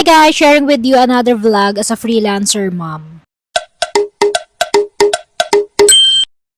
Hi guys, sharing with you another vlog as a freelancer mom.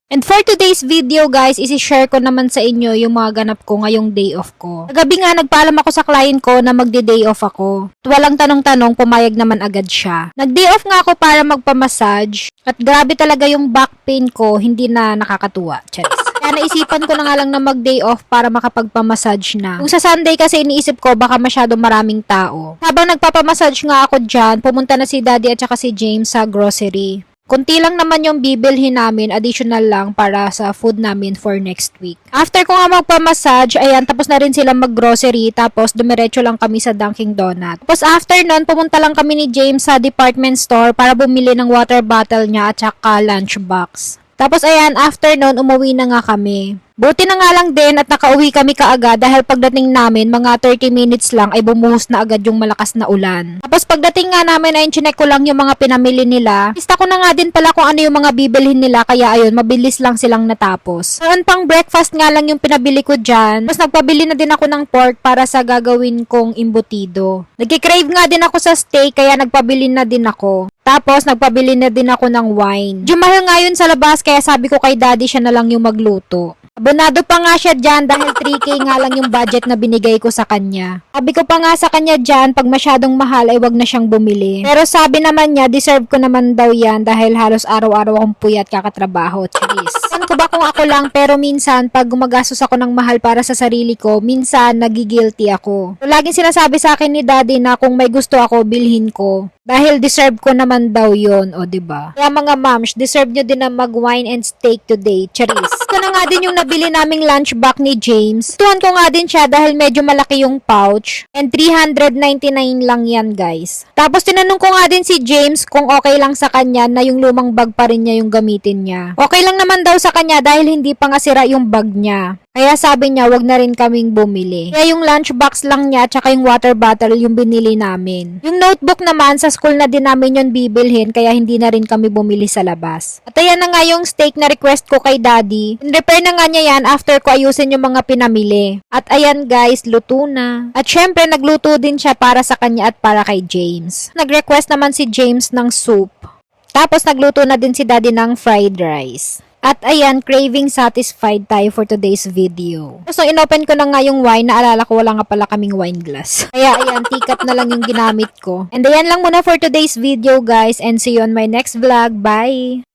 And for today's video guys, isi-share ko naman sa inyo yung mga ganap ko ngayong day off ko. Kagabi nga nagpaalam ako sa client ko na magde-day off ako. At walang tanong-tanong, pumayag naman agad siya. Nag-day off nga ako para magpa-massage. At grabe talaga yung back pain ko, hindi na nakakatuwa. Charis. Kaya naisipan ko na nga lang na mag-day off para makapagpa-massage na. Kung sa Sunday kasi iniisip ko baka masyado maraming tao. Habang nagpapa-massage nga ako dyan, pumunta na si Daddy at saka si James sa grocery. Kunti lang naman yung bibilhin namin, additional lang para sa food namin for next week. After ko nga magpa-massage, ayan, tapos na rin sila mag-grocery, tapos dumiretso lang kami sa Dunkin' Donut. Tapos after nun, pumunta lang kami ni James sa department store para bumili ng water bottle niya at saka lunchbox. Tapos ayan, after nun, umuwi na nga kami. Buti na nga lang din at nakauwi kami kaagad dahil pagdating namin, mga 30 minutes lang ay bumuhos na agad yung malakas na ulan. Tapos pagdating nga namin ay chinek ko lang yung mga pinamili nila. Lista ko na nga din pala kung ano yung mga bibilhin nila kaya ayun, mabilis lang silang natapos. Noon pang breakfast nga lang yung pinabili ko dyan. Tapos nagpabili na din ako ng pork para sa gagawin kong imbutido. Nagkikrave nga din ako sa steak kaya nagpabili na din ako. Tapos, nagpabili na din ako ng wine. Mahal nga yun sa labas, kaya sabi ko kay Daddy siya na lang yung magluto. Abonado pa nga siya dyan dahil 3K nga lang yung budget na binigay ko sa kanya. Sabi ko pa nga sa kanya dyan, pag masyadong mahal ay wag na siyang bumili. Pero sabi naman niya, deserve ko naman daw yan dahil halos araw-araw akong puyat kakatrabaho. Charis. San ko ba kung ako lang, pero minsan, pag gumagastos ako ng mahal para sa sarili ko, minsan nagigilty ako. So, laging sinasabi sa akin ni Daddy na kung may gusto ako, bilhin ko. Dahil deserve ko naman daw yon, o diba? Kaya mga moms, deserve nyo din na mag-wine and steak today. Charis. Ito na nga din yung nabili naming lunchbox ni James. Tuhan ko nga din siya dahil medyo malaki yung pouch. And 399 lang yan guys. Tapos tinanong ko nga din si James kung okay lang sa kanya na yung lumang bag pa rin niya yung gamitin niya. Okay lang naman daw sa kanya dahil hindi pa nga sira yung bag niya. Kaya sabi niya, wag na rin kaming bumili. Kaya yung lunchbox lang niya, tsaka yung water bottle yung binili namin. Yung notebook naman, sa school na din namin yun bibilhin, kaya hindi na rin kami bumili sa labas. At ayan na nga yung steak na request ko kay Daddy. In-repair na nga niya yan after ko ayusin yung mga pinamili. At ayan guys, luto na. At syempre, nagluto din siya para sa kanya at para kay James. Nag-request naman si James ng soup. Tapos nagluto na din si Daddy ng fried rice. At ayan, craving satisfied tayo for today's video. So, inopen ko na nga yung wine. Naalala ko wala nga pala kaming wine glass. Kaya ayan, teacup na lang yung ginamit ko. And ayan lang muna for today's video guys. And see you on my next vlog. Bye!